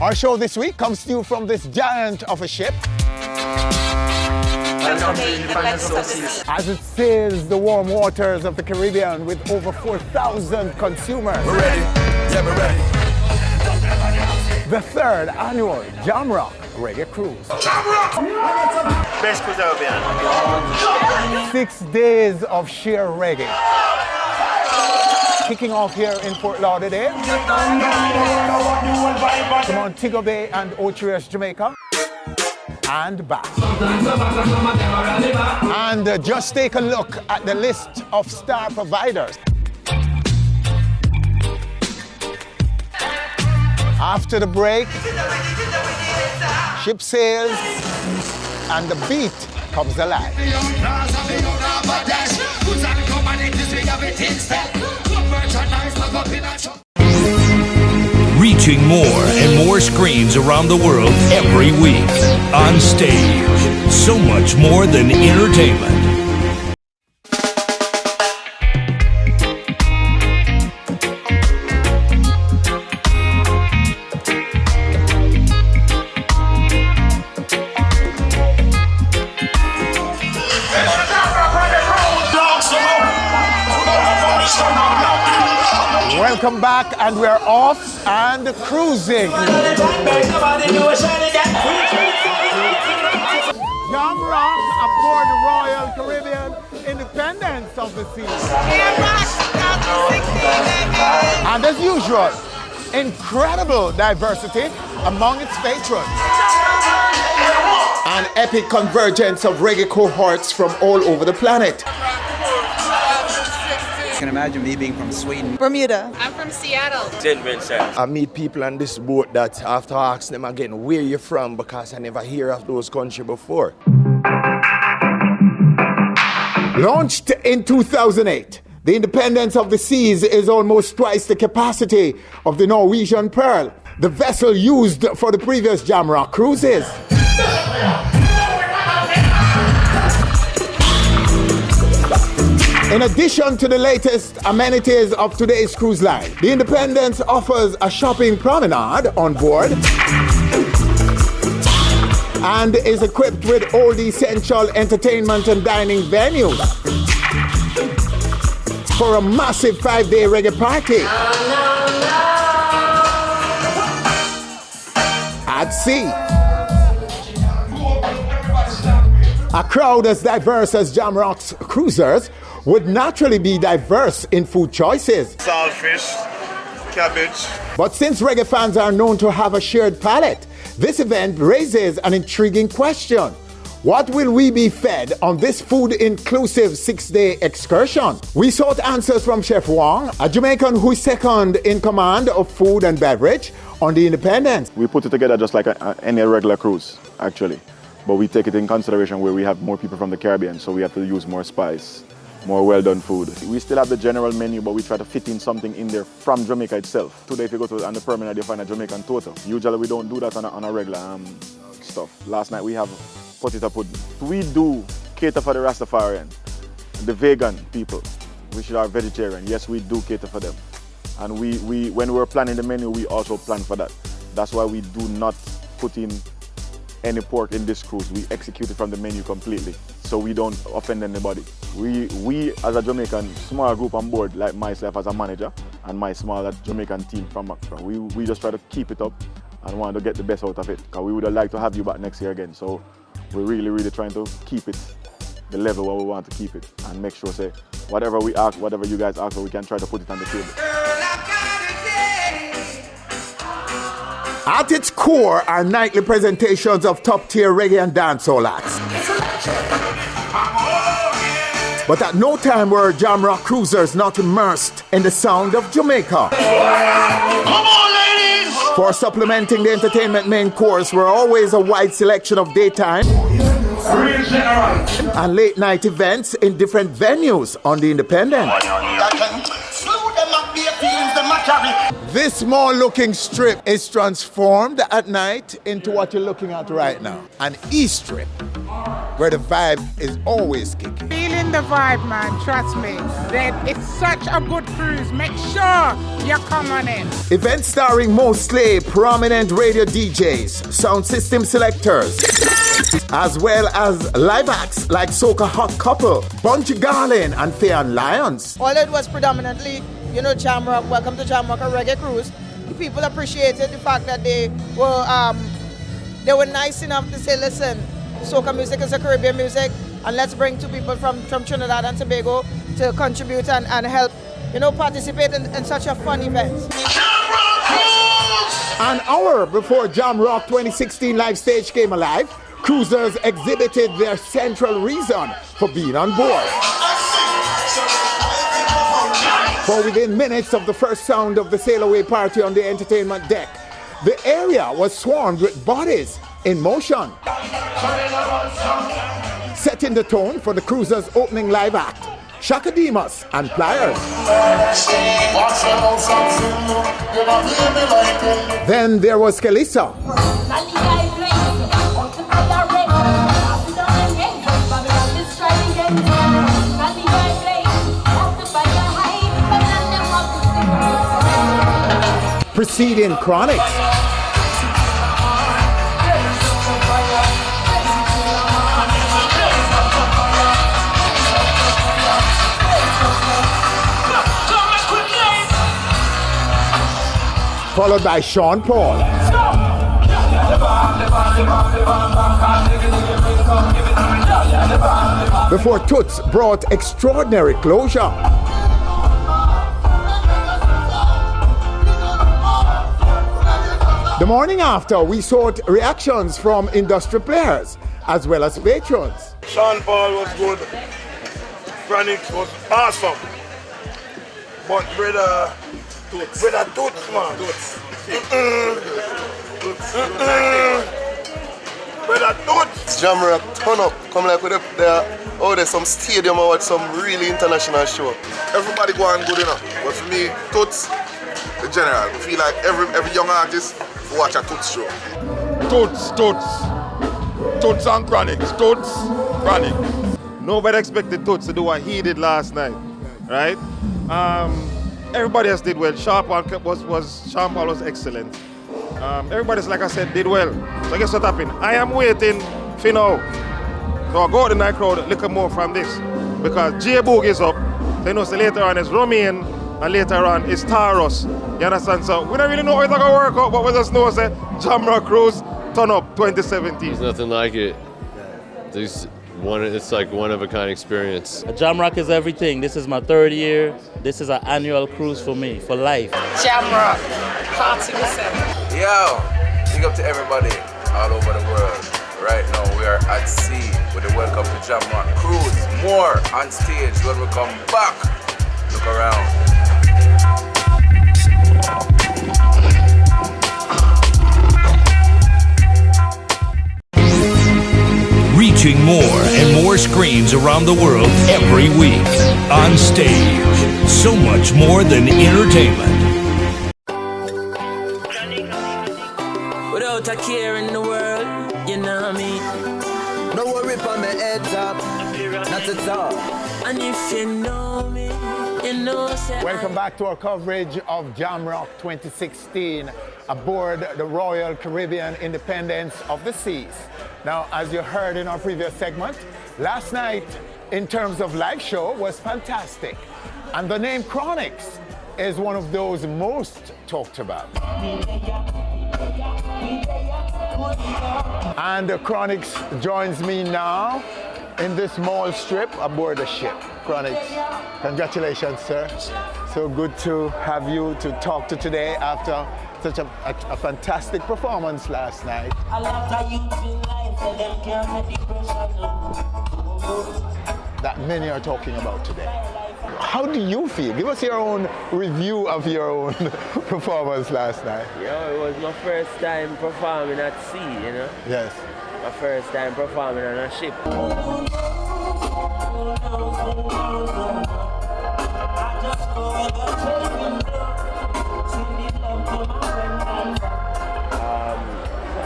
Our show this week comes to you from this giant of a ship. As it sails the warm waters of the Caribbean with over 4,000 consumers. We're ready. Yeah, we're ready. The third annual Jamrock Reggae Cruise. Best cruise ever been on. 6 days of sheer reggae. Kicking off here in Fort Lauderdale, from Montego Bay and Ochias, Jamaica, and back. And just take a look at the list of star providers. After the break, ship sails and the beat comes alive. Reaching more and more screens around the world every week. On stage, so much more than entertainment. Welcome back, and we're off and cruising. Jamrock aboard the Royal Caribbean Independence of the Seas. And as usual, incredible diversity among its patrons. An epic convergence of reggae cohorts from all over the planet. I can imagine me being from Sweden. Bermuda. I'm from Seattle. I meet people on this boat that after asking them again where you're from, because I never hear of those countries before. Launched in 2008, the Independence of the Seas is almost twice the capacity of the Norwegian Pearl, the vessel used for the previous Jamrock cruises. In addition to the latest amenities of today's cruise line, the Independence offers a shopping promenade on board and is equipped with all the essential entertainment and dining venues for a massive 5-day reggae party at sea. A crowd as diverse as Jamrock's cruisers would naturally be diverse in food choices. Saltfish, cabbage. But since reggae fans are known to have a shared palate, this event raises an intriguing question. What will we be fed on this food-inclusive 6-day excursion? We sought answers from Chef Wong, a Jamaican who is second in command of food and beverage on the Independence. We put it together just like any regular cruise, actually. But we take it in consideration where we have more people from the Caribbean, so we have to use more spice, more well-done food. We still have the general menu, but we try to fit in something in there from Jamaica itself. Today, if you go to on the permanent, you find a Jamaican total. Usually, we don't do that on a regular stuff. Last night, we have potato pudding. We do cater for the Rastafarian, the vegan people, which are vegetarian. Yes, we do cater for them. And we when we're planning the menu, we also plan for that. That's why we do not put in any pork in this cruise. We execute it from the menu completely, so we don't offend anybody. We as a Jamaican small group on board, like myself as a manager and my small Jamaican team from Accra, we just try to keep it up and want to get the best out of it, because we would have liked to have you back next year again. So we're really trying to keep it the level where we want to keep it and make sure, say, whatever we ask, whatever you guys ask for, we can try to put it on the table. At its core are nightly presentations of top-tier reggae and dancehall acts. But at no time were Jamrock cruisers not immersed in the sound of Jamaica. Come on, ladies! For supplementing the entertainment main course were always a wide selection of daytime and late-night events in different venues on the Independence. This small-looking strip is transformed at night into what you're looking at right now, an E strip, where the vibe is always kicking. Feeling the vibe, man. Trust me. It's such a good cruise. Make sure you come on in. Event starring mostly prominent radio DJs, sound system selectors, as well as live acts like Soca Hot Couple, Bunchy Garlin, and Fayon Lyons. All it was predominantly, Jamrock. Welcome to Jamrock Reggae Cruise. The people appreciated the fact that they were nice enough to say, listen, soca music is a Caribbean music, and let's bring two people from Trinidad and Tobago to contribute and help, participate in such a fun event. An hour before Jamrock 2016 live stage came alive, cruisers exhibited their central reason for being on board. For within minutes of the first sound of the sail away party on the entertainment deck, the area was swarmed with bodies in motion, setting the tone for the cruiser's opening live act, Shaka Demus and Pliers. Then there was Kelissa. Preceding Chronics. Followed by Sean Paul. Before Toots brought extraordinary closure. The morning after, we sought reactions from industry players as well as patrons. Sean Paul was good. Chronics was awesome. But brother Toots, man. Brother Toots. Jamrock, turn up. Come like with there's some stadium or some really international show. Everybody go and good enough. But for me, Toots, the general. I feel like every young artist watch a Toots show. Toots and Chronics. Toots, Chronics. Nobody expected Toots to do what he did last night, right? Everybody else did well. Sean Paul was excellent. Everybody's, like I said, did well. So guess what happened? I am waiting for now. So I go to the night crowd, look more from this. Because J Boog is up. So later on is Romain, and later on is Taros. You understand? So we don't really know how it's going to work out, but we just know that Jamrock Cruise turn up 2017. There's nothing like it. It's like one of a kind experience. Jamrock is everything. This is my third year. This is an annual cruise for me, for life. Jamrock, party with them. Yo, big up to everybody all over the world. Right now we are at sea with the Welcome to Jamrock Cruise. More on stage when we come back. Look around. Reaching more and more screens around the world every week. On stage, so much more than entertainment. Without a care in the world, you know what I mean? No worry for my head top, not at all. And if you know me, you know. Welcome back to our coverage of Jamrock 2016 aboard the Royal Caribbean Independence of the Seas. Now, as you heard in our previous segment, last night, in terms of live show, was fantastic. And the name Chronics is one of those most talked about. And Chronics joins me now in this small strip aboard the ship. Chronics, congratulations, sir. So good to have you to talk to today after such a fantastic performance last night. That many are talking about today. How do you feel? Give us your own review of your own performance last night. It was my first time performing at sea, Yes. My first time performing on a ship.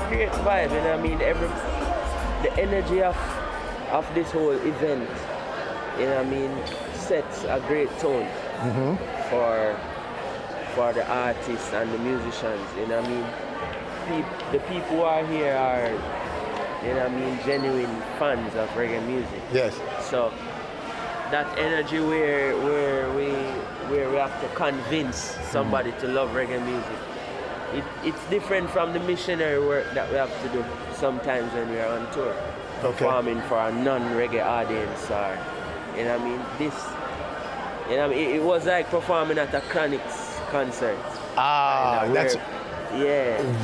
Great vibe, the energy of this whole event you know what I mean, sets a great tone for the artists and the musicians, you know what I mean. The people who are here are, you know what I mean, genuine fans of reggae music. Yes. So that energy where we have to convince somebody to love reggae music. It's different from the missionary work that we have to do sometimes when we are on tour. Performing for a non-reggae audience, or, you know what I mean, this, you know what I mean, it was like performing at a Chronix concert.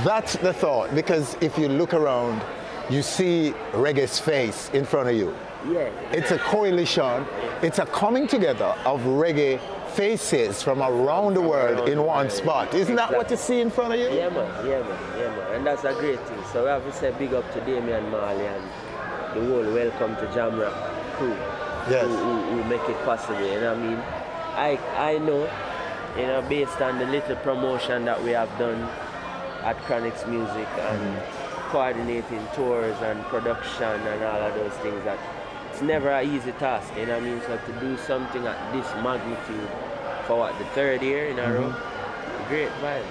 That's the thought, because if you look around, you see reggae's face in front of you. Yeah. It's a coalition, it's a coming together of reggae faces from around the world in one spot. Isn't that what you see in front of you? Yeah man. And that's a great thing. So we have to say big up to Damian Marley and the whole Welcome to Jamrock crew who make it possible. You know what I mean? I know, you know, based on the little promotion that we have done at Chronix Music and coordinating tours and production and all of those things, that it's never an easy task, you know what I mean? So to do something at this magnitude for what, the third year in a row, great vibe.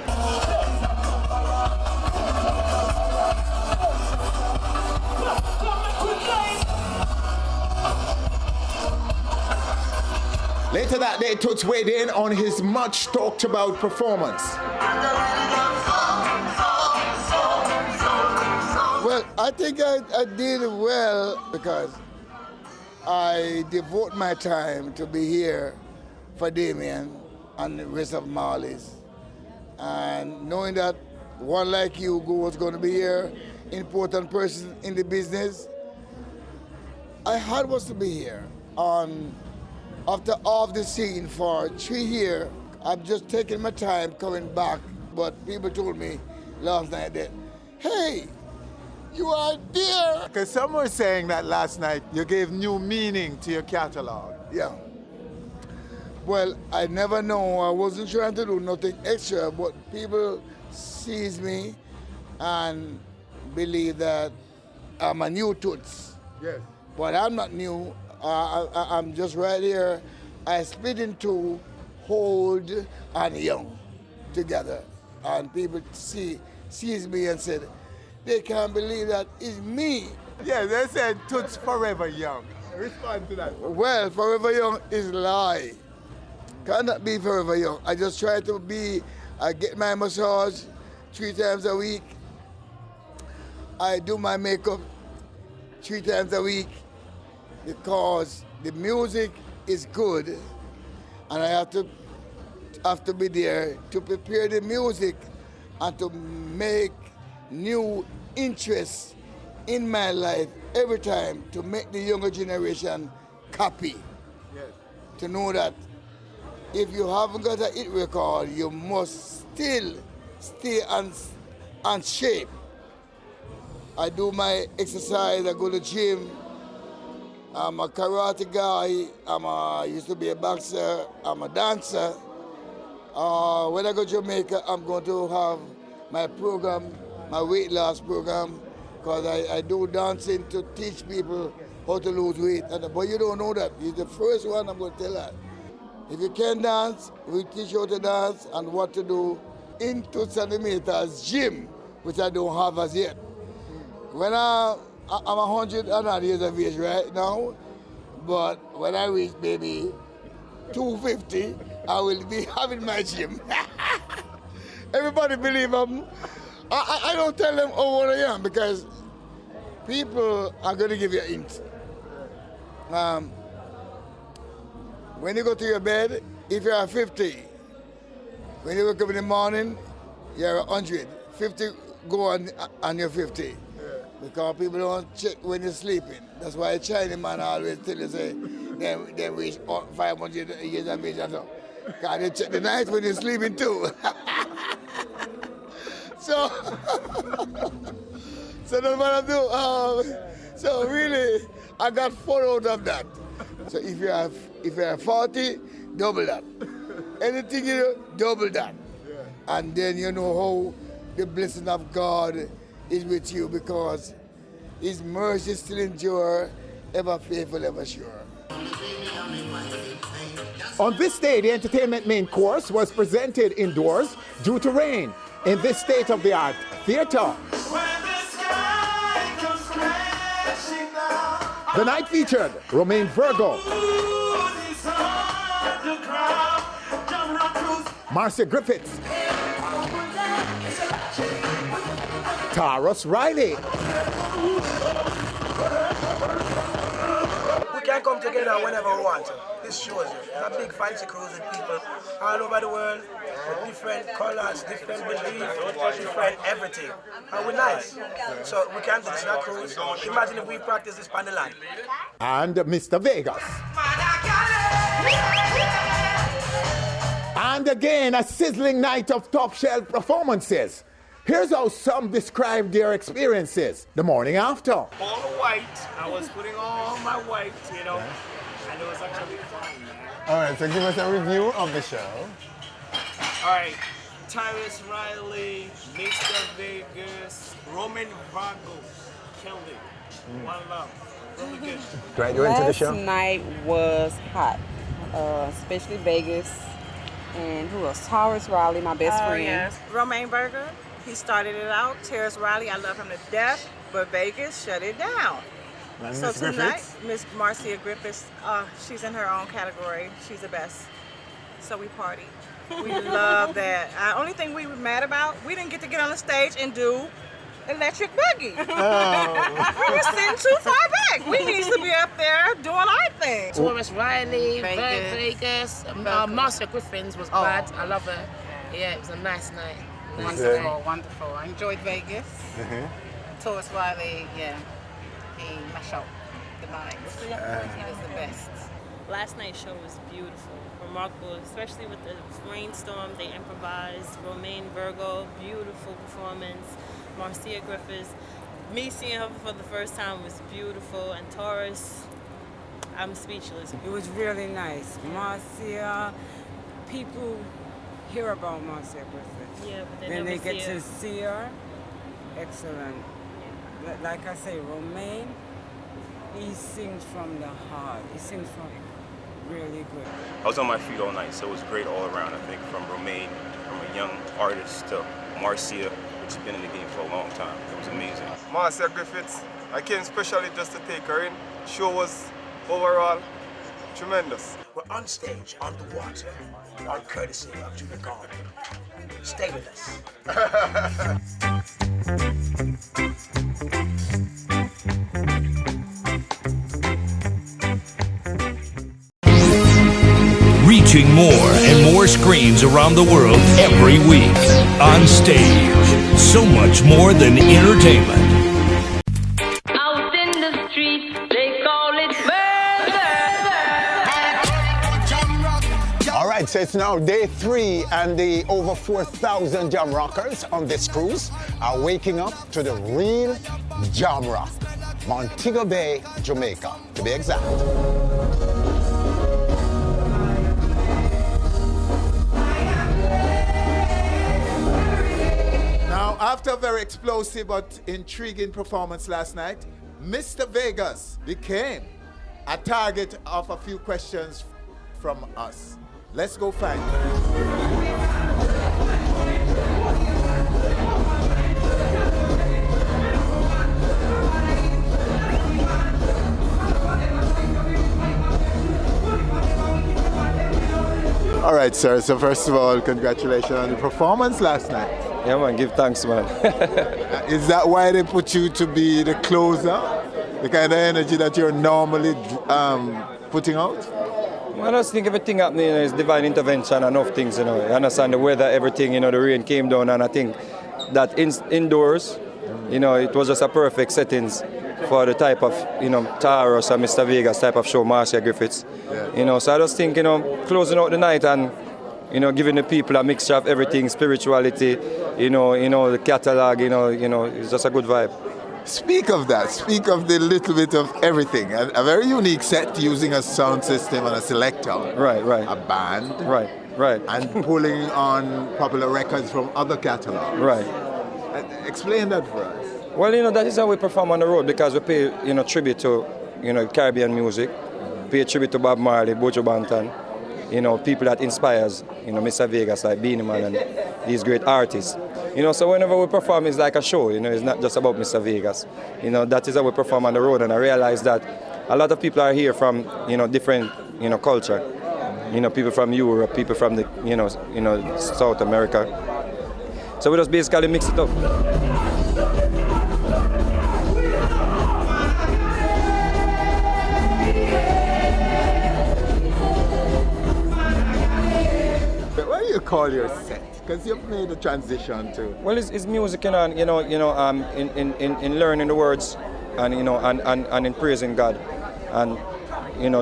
Later that day, Toots weighed in on his much talked about performance. Well, I think I did well because I devote my time to be here for Damien and the rest of Marley's. And knowing that one like you was going to be here, important person in the business, I had was to be here. After off the scene for 3 years, I'm just taking my time coming back. But people told me last night that, hey, you are there. Because some were saying that last night you gave new meaning to your catalog. Yeah. Well, I never know. I wasn't trying to do nothing extra, but people sees me and believe that I'm a new Toots. Yes. But I'm not new. I'm just right here. I split into old and young together. And people sees me and said, they can't believe that it's me. Yeah, they said Toots forever young. Respond to that. Well, forever young is a lie. Cannot be forever young. I just try to be, I get my massage 3 times a week. I do my makeup 3 times a week because the music is good and I have to be there to prepare the music and to make new interests in my life every time to make the younger generation copy. Yes. To know that if you haven't got a hit record, you must still stay on shape. I do my exercise, I go to the gym. I'm a karate guy, I used to be a boxer, I'm a dancer. When I go to Jamaica, I'm going to have my program, my weight loss program, because I do dancing to teach people how to lose weight. But you don't know that. You're the first one I'm going to tell that. If you can dance, we teach you how to dance and what to do in Toots and the Meters gym, which I don't have as yet. When I'm 100 and odd years of age right now, but when I reach maybe 250, I will be having my gym. Everybody believe I don't tell them what I am because people are going to give you a hint. When you go to your bed, if you're 50, when you wake up in the morning, you're 100. 50 go on your 50. Because people don't check when you're sleeping. That's why a Chinese man always tell you, say, they reach 500 years of age and so. Because they check the night when you're sleeping too. So that's what I do. So really, I got 4 out of that. So if you're 40, double that. Anything you do, double that. And then you know how the blessing of God is with you because His mercy still endure, ever faithful, ever sure. On this day, the entertainment main course was presented indoors due to rain in this state-of-the-art theater. The night featured Romain Virgo, Marcia Griffiths, Taurus Riley, We can come together whenever we want to. This shows you. It's a big fancy cruise with people all over the world with different colors, different beliefs, different everything. And we're nice. So we can do this in a cruise. Imagine if we practice this on the land. and Mr. Vegas. And again, a sizzling night of top-shelf performances. Here's how some described their experiences the morning after. All white. I was putting all my white, you know, and it was actually fun, man. All right, so give us a review of the show. All right, Tyrus Riley, Mr. Vegas, Romain Virgo, killed it. One love, really good. Great, you into the show? Last night was hot, especially Vegas. And who else? Taurus Riley, my best friend. Yes. Romain Virgo, he started it out. Taurus Riley, I love him to death, but Vegas shut it down. And So Miss tonight, Griffiths? Miss Marcia Griffiths, she's in her own category. She's the best. So we party. We love that. Only thing we were mad about, we didn't get to get on the stage and do Electric Boogie. We were sitting too far back. We need to be up there doing our thing. Taurus Riley, Vegas. Vegas, Marcia Griffiths was bad. I love her. Yeah, it was a nice night. Wonderful, wonderful. I enjoyed Vegas. Taurus Riley, yeah, he mashed up the night. He was the best. Last night's show was beautiful, remarkable, especially with the rainstorm. They improvised. Romain Virgo, beautiful performance. Marcia Griffiths, me seeing her for the first time was beautiful. And Taurus, I'm speechless. It was really nice. Marcia, people hear about Marcia Griffiths. Yeah, but they then never they get see to her. see her. Excellent. Like I say, Romain, he sings from the heart. He sings from really good. I was on my feet all night, so it was great all around. I think from Romain, from a young artist to Marcia, which has been in the game for a long time. It was amazing. Marcia Griffiths, I came specially just to take her in. Show was overall tremendous. We're on stage, on the water, on courtesy of Junior Gone. Stay with us. Reaching more and more screens around the world every week. On stage, so much more than entertainment. Out in the street, they call it murder. All right, so it's now day 3, and the over 4,000 jam rockers on this cruise are waking up to the real jam rock. Montego Bay, Jamaica, to be exact. Now, after a very explosive but intriguing performance last night, Mr. Vegas became a target of a few questions from us. Let's go find him. All right, sir. So first of all, congratulations on the performance last night. Yeah, man, give thanks, man. Is that why they put you to be the closer? The kind of energy that you're normally putting out? I just think everything happening is divine intervention and enough things, you know. You understand the weather, everything, you know, the rain came down, and I think that indoors, you know, it was just a perfect settings for the type of, you know, Taurus or Mr. Vegas type of show, Marcia Griffiths. Yeah. You know, so I just think, you know, closing out the night and, you know, giving the people a mixture of everything, spirituality, you know, the catalog, you know, it's just a good vibe. Speak of that. Speak of the little bit of everything. A very unique set using a sound system and a selector. Right. A band. Right. And pulling on popular records from other catalogs. Right. Explain that for us. Well, you know, that is how we perform on the road, because we pay, you know, tribute to, you know, Caribbean music. pay tribute to Bob Marley, Bojo Banton, people that inspires, Mr. Vegas, like Beanie Man and these great artists. So whenever we perform, it's like a show, it's not just about Mr. Vegas. That is how we perform on the road, and I realize that a lot of people are here from, different, culture. People from Europe, people from the, South America. So we just basically mix it up. What do you call your set? Because you've made a transition to. Well, it's music, in learning the words, and and in praising God, and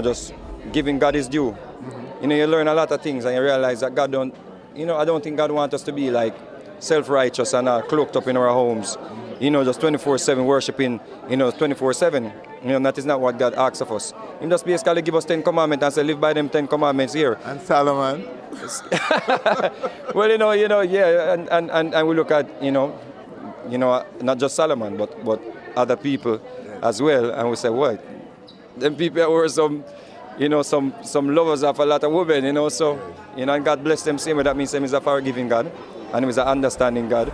just giving God His due. You learn a lot of things, and you realize that God don't. I don't think God wants us to be like self-righteous and cloaked up in our homes. Just 24/7 worshiping. 24/7. That is not what God asks of us. He just basically give us 10 commandments and say, live by them 10 commandments here. And Solomon. Well, yeah, and we look at, not just Solomon, but other people as well, and we say, what? Them people were some lovers of a lot of women, so, and God bless them same way. That means He's a forgiving God, and He's an understanding God.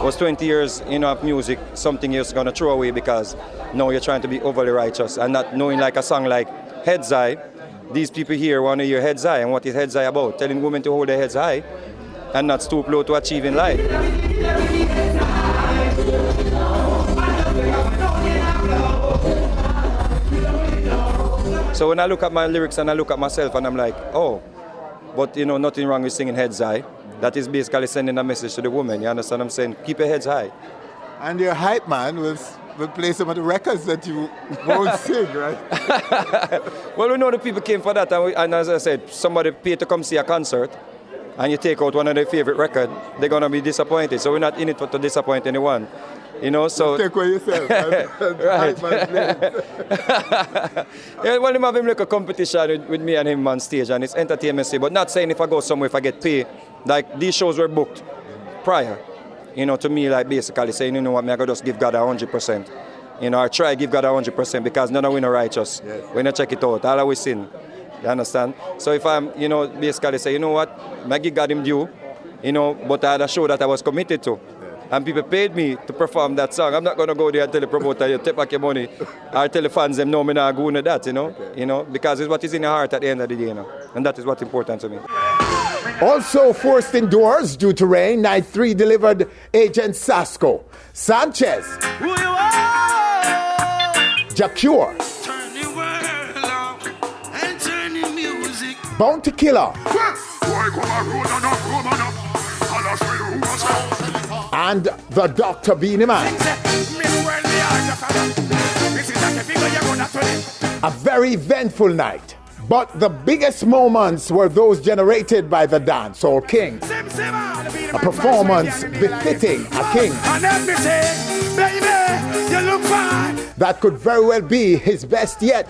Was 20 years of music, something you're going to throw away because now you're trying to be overly righteous and not knowing like a song like Heads High. These people here want to hear Heads High, and what is Heads High about? Telling women to hold their heads high and not stoop low to achieve in life. So when I look at my lyrics and I look at myself and I'm like, oh, but nothing wrong with singing Heads High. That is basically sending a message to the woman. You understand what I'm saying? Keep your heads high. And your hype man will play some of the records that you won't sing, right? Well, we know the people came for that. And as I said, somebody paid to come see a concert and you take out one of their favorite records, they're going to be disappointed. So we're not in it to disappoint anyone. So... Take away yourself. Right. Yeah, well, I'm having like a competition with me and him on stage, and it's entertainment, but not saying if I go somewhere, if I get paid. Like, these shows were booked prior, to me, like, basically saying, I gotta just give God 100%. I try to give God 100% because none of we are righteous. Yes. When I check it out, all we sin. You understand? So if I'm, basically say, what, I give God Him due, but I had a show that I was committed to. And people paid me to perform that song. I'm not going to go there and tell the promoter, you take back your money. Or tell the fans, them, no, I'm not going to that, because it's what is in your heart at the end of the day, And that is what's important to me. Also forced indoors due to rain, Night 3 delivered Agent Sasco, Sanchez, Jacure, Bounty Killer, and the Dr. Beanie Man. A very eventful night, but the biggest moments were those generated by the dancehall king. A performance befitting a king. That could very well be his best yet.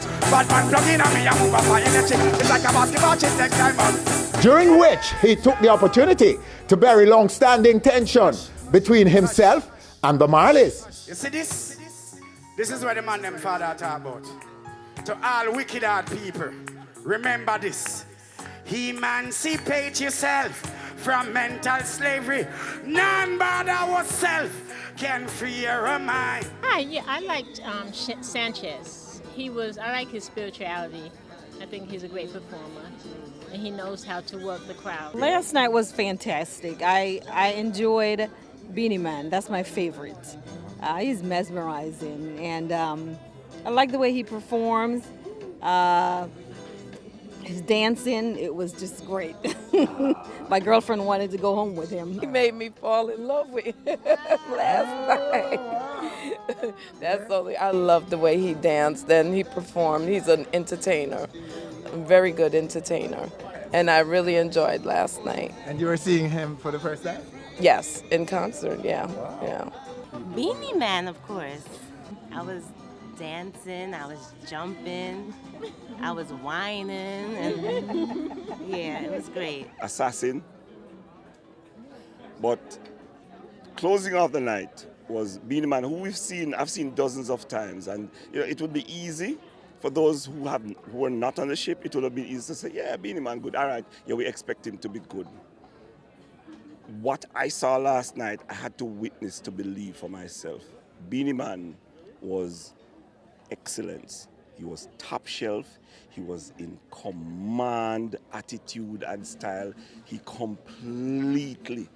During which he took the opportunity to bury long-standing tension between himself and the Marleys. You see this? This is what the man them father talk about. To all wicked hard people, remember this. Emancipate yourself from mental slavery. None but ourselves can free your mind. Hi, yeah, I liked Sanchez. I like his spirituality. I think he's a great performer, and he knows how to work the crowd. Last night was fantastic. I enjoyed Beanie Man. That's my favorite. He's mesmerizing, and I like the way he performs. His dancing, it was just great. My girlfriend wanted to go home with him. He made me fall in love with him last night. That's only. I love the way he danced and he performed. He's an entertainer, a very good entertainer, and I really enjoyed last night. And you were seeing him for the first time? Yes, in concert. Yeah, wow. Yeah. Beanie Man, of course. I was dancing, I was jumping, I was whining, and yeah, it was great. Assassin, but Closing off the night was Beenie Man, who I've seen dozens of times, and it would be easy for those who were not on the ship. It would have been easy to say, yeah, Beenie Man, good, all right, yeah, we expect him to be good. What I saw last night, I had to witness to believe for myself. Beenie Man was excellence. He was top shelf. He was in command, attitude, and style. He completely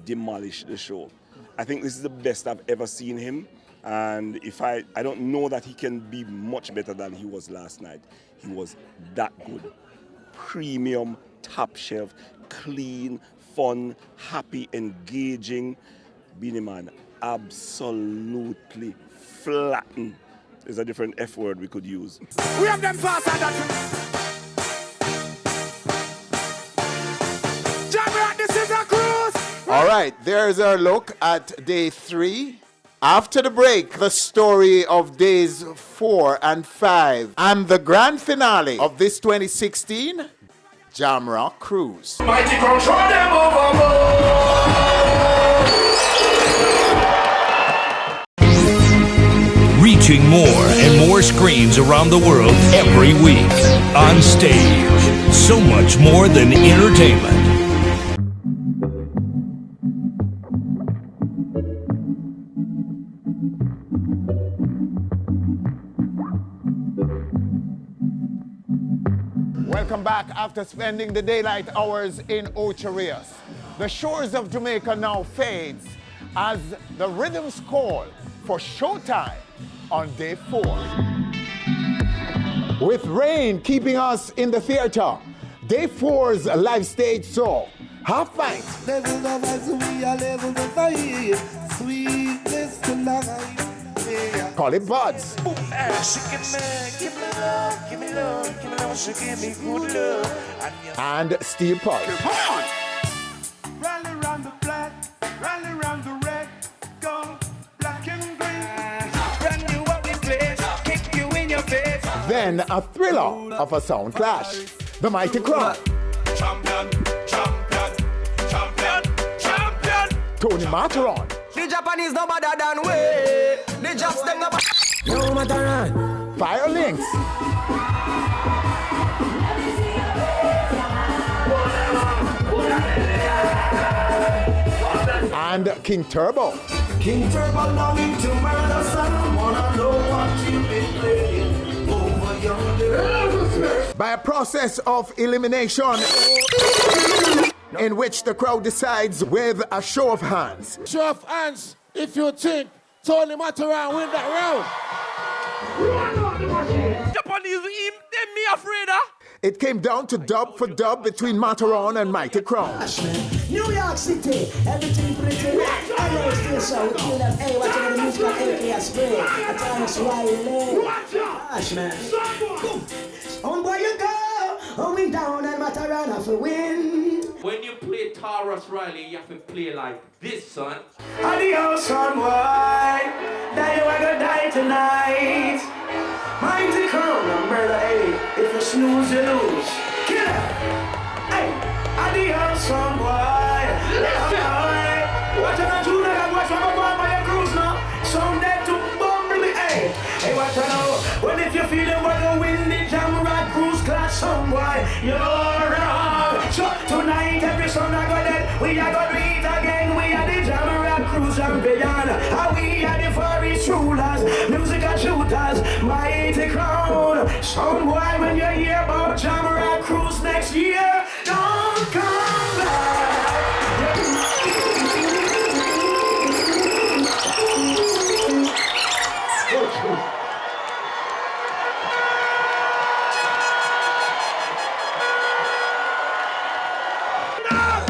demolished the show. I think this is the best I've ever seen him. And I don't know that he can be much better than he was last night. He was that good. Premium, top shelf, clean, fun, happy, engaging. Beenie Man absolutely flattened. There's a different F word we could use. We have them fast and that. Jamrock, this is a cruise. All right, there's our look at day 3. After the break, the story of days 4 and 5 and the grand finale of this 2016 Jamrock Cruise. Mighty control them overboard. Reaching more and more screens around the world every week. On stage, so much more than entertainment. Welcome back after spending the daylight hours in Ocho Rios. The shores of Jamaica now fades as the rhythms call for showtime on day 4. With rain keeping us in the theater, day 4's live stage show, Half Pint. Call it Buds. And Steel Pulse. Come on. Rally around the black, rally around the red, go black and green. Brand new what we play, kick you in your face. Then a thriller of a sound clash, The Mighty Crown. Champion, champion, champion, champion. Tony Matteron. The Japanese no better than we. The Japs them no better. No Matteron. Fire Links. And King Turbo. King Turbo longing to murder someone. I know what you've been playing over yonder. By a process of elimination in which the crowd decides with a show of hands. Show of hands if you think Tony Matteron win that round. Japanese, them me afraid of. It came down to dub for dub between Matteron and Mighty Crown. New York City, everything pretty. I know station, we kill them. Hey, watch out the musical AK spray. I tell us Wiley. Gosh, man. On where you go, going down and Matteron have to win. When you play Taurus Riley, you have to play like this, son. Adios, son, why? That you are gonna die tonight. Mighty Crown, number 8. If you snooze, you lose. Kill it. Hey, adios, son, why? Watch out, you know, watch out, I'm by your cruise now. Some dead to bumble, hey. Hey, watch out, well, if you feel it, we're gonna win the Jamrock Cruise class, some why? You're wrong. So, tonight, every son I got dead, we are gonna do it again. We are the Jamrock Cruise champion. We are the forest rulers, musical shooters, Mighty Crown. Some boy, when you hear about Jamrock Cruise next year, don't come back.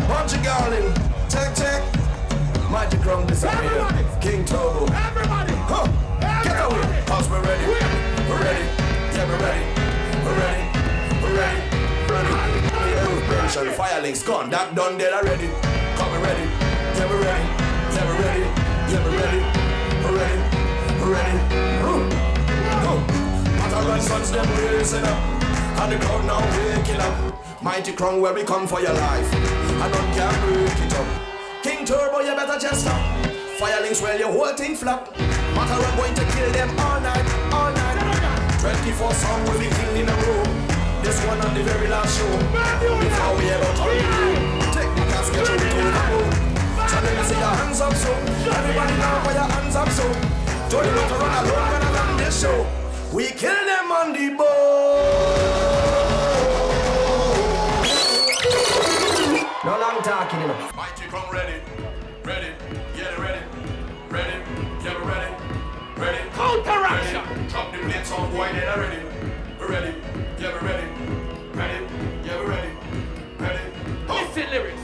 Bunch of garland, check. Mighty Crown disappear. King Turbo. Everybody. Huh. Get away. Cause we're ready. We're ready. Yeah, we're ready. We're ready. We're ready. Ready. Fire links gone. That done dead already. Come we're ready. Yeah, we're ready. Yeah, we're ready. Yeah, we're ready. We're ready. We're ready. Matteron sons them raising up. And the crowd now waking up. Mighty Crown where we come for your life. And none can break it up. King Turbo, you better just stop. Firelings, well, your whole thing flop. Macaron going to kill them all night, all night. 24 songs will be killed in a row. This one on the very last show. Before we ever turn take the casket to the moon. So let me see your hands up, so everybody now put your hands up, so don't you want to run alone when I run this show. We kill them on the boat. No long talking, you know. Mighty come ready, ready, get ready, ready, get ready, ready. Counteraction. Drop the plates on boy, then ready, ready, get ready, ready, get ready, ready. Listen lyrics.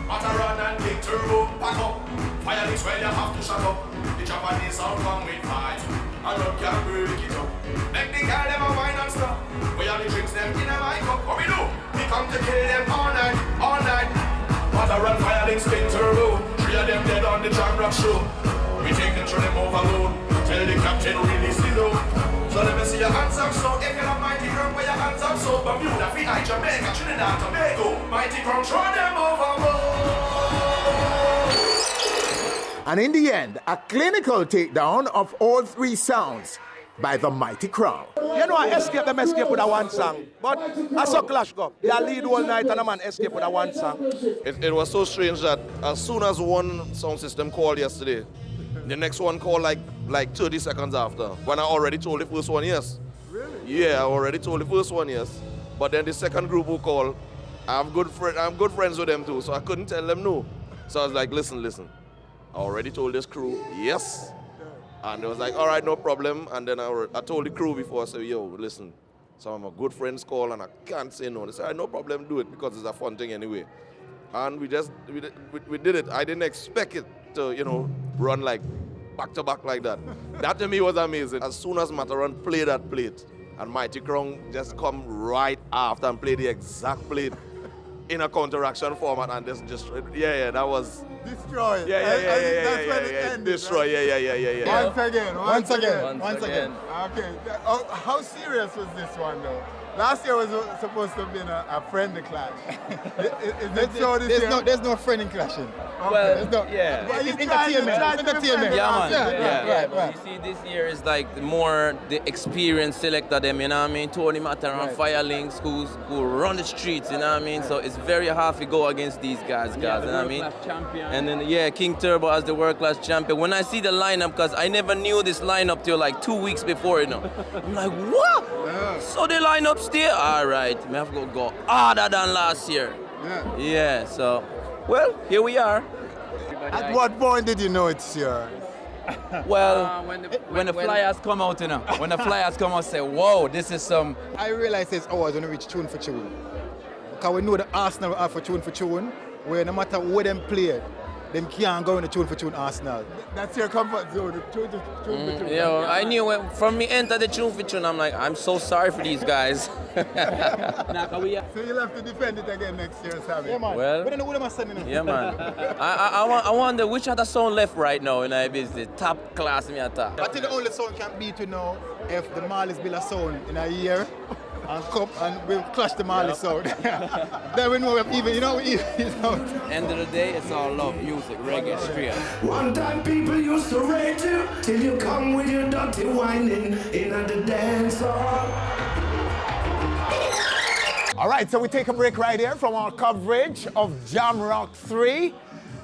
Mataran and King Turbo, pack up. Firelings where you have to shut up. The Japanese sound come with fight. I don't care break it up. Make the girl them a wine and stop. We have the drinks them in a mic up. What we do? We come to kill them all night, all night. Mataran, Firelings, King Turbo. 3 of them dead on the Jamrock show. We take control them overload. Tell the captain release the load. So let me see your hands up, so if you're not mighty crumb, put your hands up, so Bermuda, Fiji, Jamaica, Trinidad, Tobago, mighty crumb, throw them overboard. And in the end, a clinical takedown of all 3 sounds by the Mighty Crown. You know, I escape with a one song. But I saw Clash go. They lead all night and a man escape with a one song. It was so strange that as soon as one sound system called yesterday, the next one called like 30 seconds after. When I already told the first one yes. Really? Yeah, I already told the first one yes. But then the second group who called, I'm good friends with them too, so I couldn't tell them no. So I was like, listen. I already told this crew yes. And they was like, all right, no problem. And then I told the crew before, I said, yo, listen, some of my good friends call and I can't say no. They said, all right, no problem, do it because it's a fun thing anyway. And we did it. I didn't expect it to, run like back to back like that. That to me was amazing. As soon as Mataran played that plate and Mighty Crown just come right after and play the exact plate in a counteraction format and just that was destroy. That's when it ended. Destroy. Yeah. Once again. Okay. How serious was this one though? Last year was supposed to have been a friendly clash. There's no friendly clashing. Well, It's entertainment. Yeah. But you see, this year is like more the experienced selector them, you know what I mean? Tony Mataran, Firelings, who run the streets, you know what I mean? So it's very hard to go against these guys, you know what I mean? Champion. And then, King Turbo as the world-class champion. When I see the lineup, because I never knew this lineup till like 2 weeks before, I'm like, what? Yeah. So the lineup still? All right, we have to go harder than last year. Yeah, so, well, here we are. At what point did you know it's your? Well, when the flyers come out, when the flyers come out, say, whoa, this is some. I realize it's ours when we reach tune for tune. Because we know the Arsenal are for tune, where no matter where them play, them can't go in the tune for tune Arsenal. That's your comfort zone, the tune for tune. Yeah, I knew from me enter the tune for tune, I'm like, I'm so sorry for these guys. So you'll have to defend it again next year, Sammy. Yeah, man. Well, yeah, man. I wonder which other sound left right now in our business. Top class me attack. I think the only sound can beat if the Marlies build a sound in a year and come and we'll clash the Marley sound. Then we know we're even, End of the day, it's all love, music, reggae, straight. One time people used to rate you till you come with your dirty whining in the dance hall. All right, so we take a break right here from our coverage of Jamrock 3.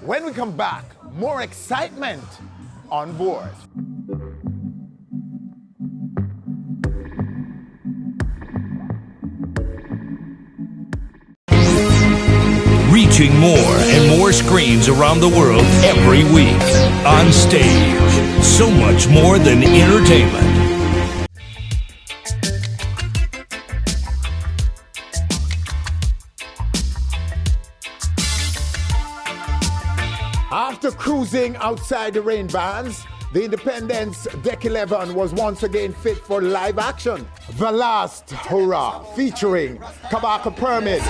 When we come back, more excitement on board. Reaching more and more screens around the world every week. On stage, so much more than entertainment. After cruising outside the rain bands, the Independence Deck 11 was once again fit for live action. The Last Hurrah, featuring Kabaka Pyramid,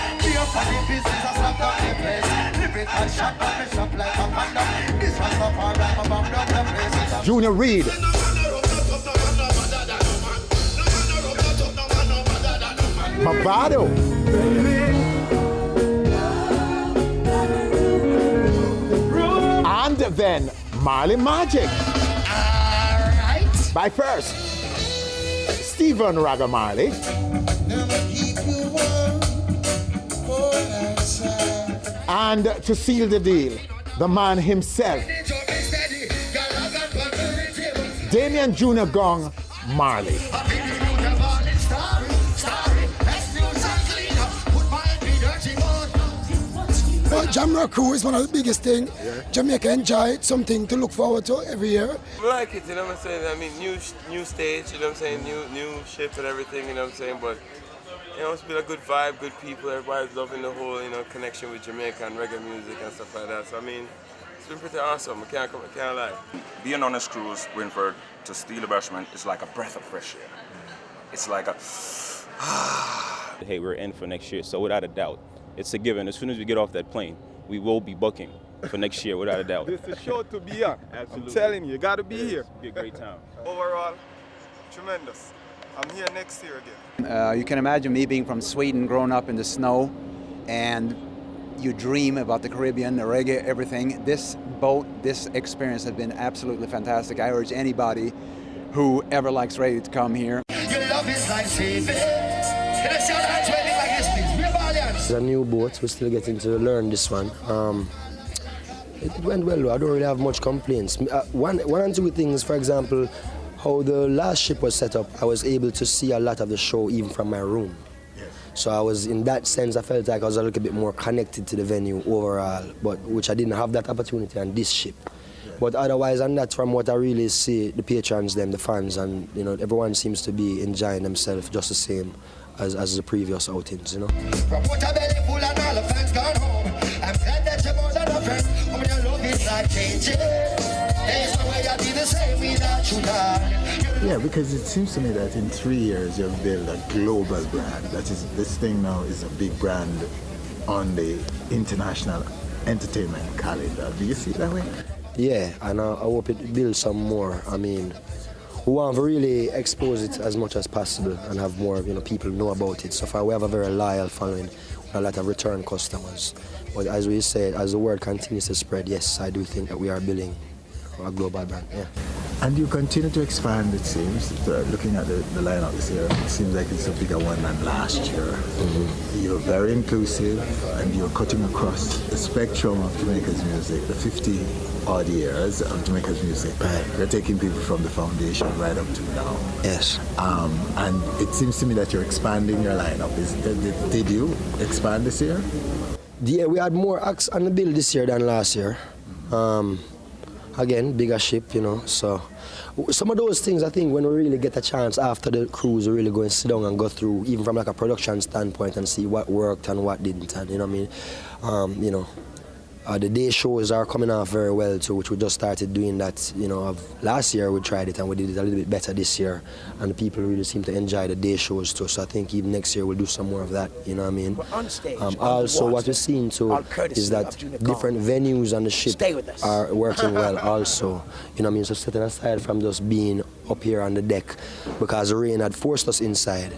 Junior Reid, Mavado, and then Marley Magic. Alright. By first, Stephen Ragga Marley. And to seal the deal, the man himself, Damien Jr. Gong Marley. Jamrock Cruise is one of the biggest things. Yeah. Jamaica enjoy it, something to look forward to every year. I like it, you know what I'm saying? I mean, new stage, you know what I'm saying? New ship and everything, you know what I'm saying? But, you know, it's been a good vibe, good people. Everybody's loving the whole, you know, connection with Jamaica and reggae music and stuff like that. So, I mean, it's been pretty awesome. I can't lie. Being on this cruise, Winford, to Steal the Bashment, is like a breath of fresh air. It's like a... Hey, we're in for next year, so without a doubt, it's a given. As soon as we get off that plane, we will be booking for next year, without a doubt. This is sure to be on. Absolutely. I'm telling you, you got to be here. It'll be a great time. Overall, tremendous. I'm here next year again. You can imagine me being from Sweden, growing up in the snow, and you dream about the Caribbean, the reggae, everything. This boat, this experience has been absolutely fantastic. I urge anybody who ever likes reggae to come here. Your love is like saving. Can I see all that training like this, please? We're Valiants. It's a new boat. We're still getting to learn this one. It went well. I don't really have much complaints. One and two things, for example, how the last ship was set up, I was able to see a lot of the show even from my room. So I was, in that sense, I felt like I was a little bit more connected to the venue overall, but which I didn't have that opportunity on this ship. But otherwise, and that's from what I really see, the patrons, them, the fans, and you know, everyone seems to be enjoying themselves just the same as the previous outings, you know. From Waterbelly full and all the fans gone home. I'm glad that you're more than a friend. When your love is not changing, there's no way I'd be the same without you, darling. Yeah, because it seems to me that in 3 years you've built a global brand. That is, this thing now is a big brand on the international entertainment calendar. Do you see it that way? Yeah, and I hope it builds some more. I mean, we want to really expose it as much as possible and have more, you know, people know about it. So far, we have a very loyal following with a lot of return customers. But as we said, as the word continues to spread, yes, I do think that we are building a global brand. Yeah. And you continue to expand, it seems. Looking at the lineup this year, it seems like it's a bigger one than last year. Mm-hmm. You're very inclusive and you're cutting across the spectrum of Jamaica's music, the 50-odd years of Jamaica's music. Right. You're taking people from the foundation right up to now. Yes. And it seems to me that you're expanding your lineup. Did you expand this year? Yeah, we had more acts on the bill this year than last year. Again, bigger ship, you know, so some of those things, I think, when we really get a chance after the cruise, we really go and sit down and go through, even from like a production standpoint, and see what worked and what didn't, and you know what I mean? You know, the day shows are coming off very well too, which we just started doing that, you know, last year we tried it and we did it a little bit better this year, and the people really seem to enjoy the day shows too, so I think even next year we'll do some more of that, you know what I mean? But on stage, also what we're seeing too is that different venues on the ship are working well also, you know what I mean? So setting aside from just being up here on the deck, because the rain had forced us inside,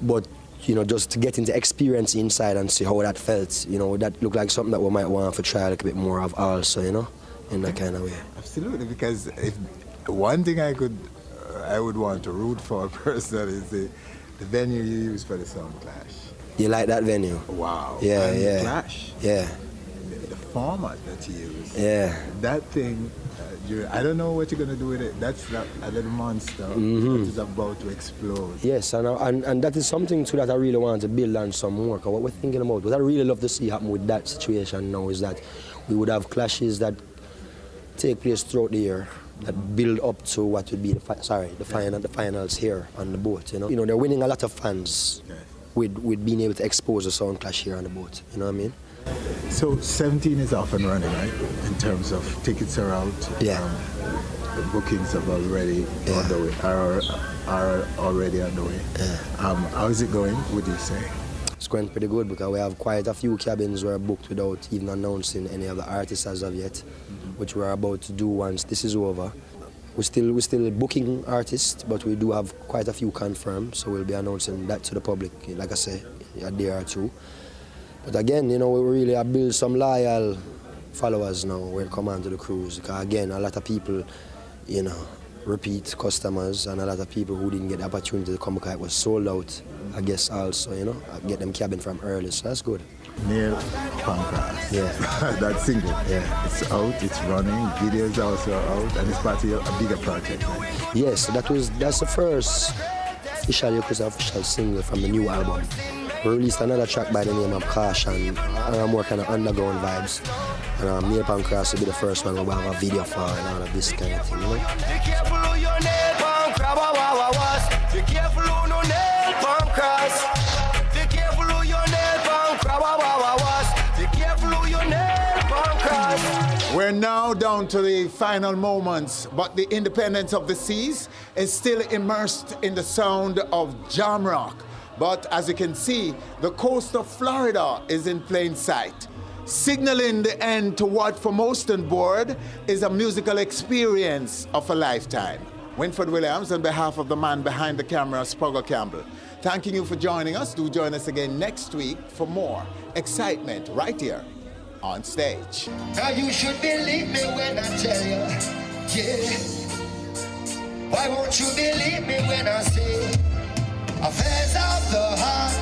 but you know, just to get into experience inside and see how that felt, you know, that looked like something that we might want to try a little bit more of also, you know, in that kind of way. Absolutely, because if one thing I would want to root for personally is the venue you use for the Sound Clash. You like that venue? Wow. Yeah, and yeah. The Clash. Yeah. The format that you use. Yeah. That thing, I don't know what you're going to do with it. That's a little monster that is about to explode. Yes, and that is something too that I really want to build on some more. Because what we're thinking about, what I really love to see happen with that situation now is that we would have clashes that take place throughout the year that build up to what would be the finals here on the boat. You know, they're winning a lot of fans with being able to expose the Sound Clash here on the boat. You know what I mean? So 17 is off and running, right? In terms of tickets are out. Yeah. The bookings have already on the way, are already on the way. Yeah. How is it going, would you say? It's going pretty good because we have quite a few cabins were booked without even announcing any of the artists as of yet, which we're about to do once this is over. We're still booking artists, but we do have quite a few confirmed, so we'll be announcing that to the public, like I say, a day or two. But again, you know, we really have built some loyal followers now will come onto the cruise. Because again, a lot of people, you know, repeat customers, and a lot of people who didn't get the opportunity to come because it was sold out, I guess also, you know, get them cabin from early, so that's good. Neil Pancras. Yeah. That single. Yeah. It's out, it's running, videos also out, and it's part of a bigger project. Right? Yes, that's the first official single from the new album. We released another track by the name of Caution, and more kind of underground vibes. And Neil Pancras will be the first one we'll have a video for and all of this kind of thing, you know? Be careful who your nail Pancras was. Be careful who no nail Pancras. Be careful who your nail Pancras was. Be careful who your nail Pancras. We're now down to the final moments, but the independence of the seas is still immersed in the sound of Jamrock. But as you can see, the coast of Florida is in plain sight, signaling the end to what for most on board is a musical experience of a lifetime. Winford Williams, on behalf of the man behind the camera, Spugger Campbell, thanking you for joining us. Do join us again next week for more excitement right here on stage. Now you should believe me when I tell you, yeah. Why won't you believe me when I say, affairs of the heart,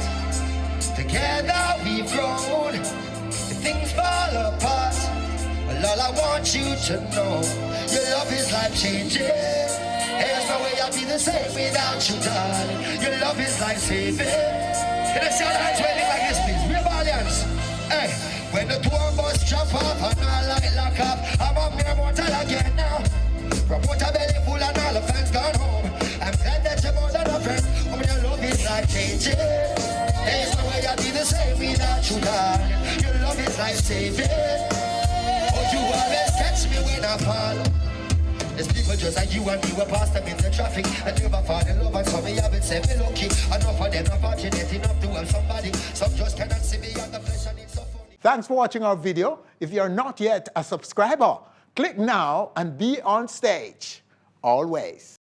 together we've grown. If things fall apart, well, all I want you to know, your love is life-changing. There's no way I'll be the same without you, darling. Your love is life-saving. Can I see all the hands waving like this, please? Real audience. Hey, when the tour bus drop off and all light lock up, I'm a mere mortal again now. Promoter belly full and all the fans gone home. I'm glad that you're more than a friend. Oh, your love is life-changing. There's no way I'll be the same without you, darling. Your love is life-saving. Oh, you always catch me when I fall. There's people just like you and me were past them in the traffic and never fall in love, and some me have it say me lucky. Enough of them not fortunate enough to help somebody. Some just cannot see me on the flesh and it's so funny. Thanks for watching our video. If you're not yet a subscriber, click now and be on stage. Always.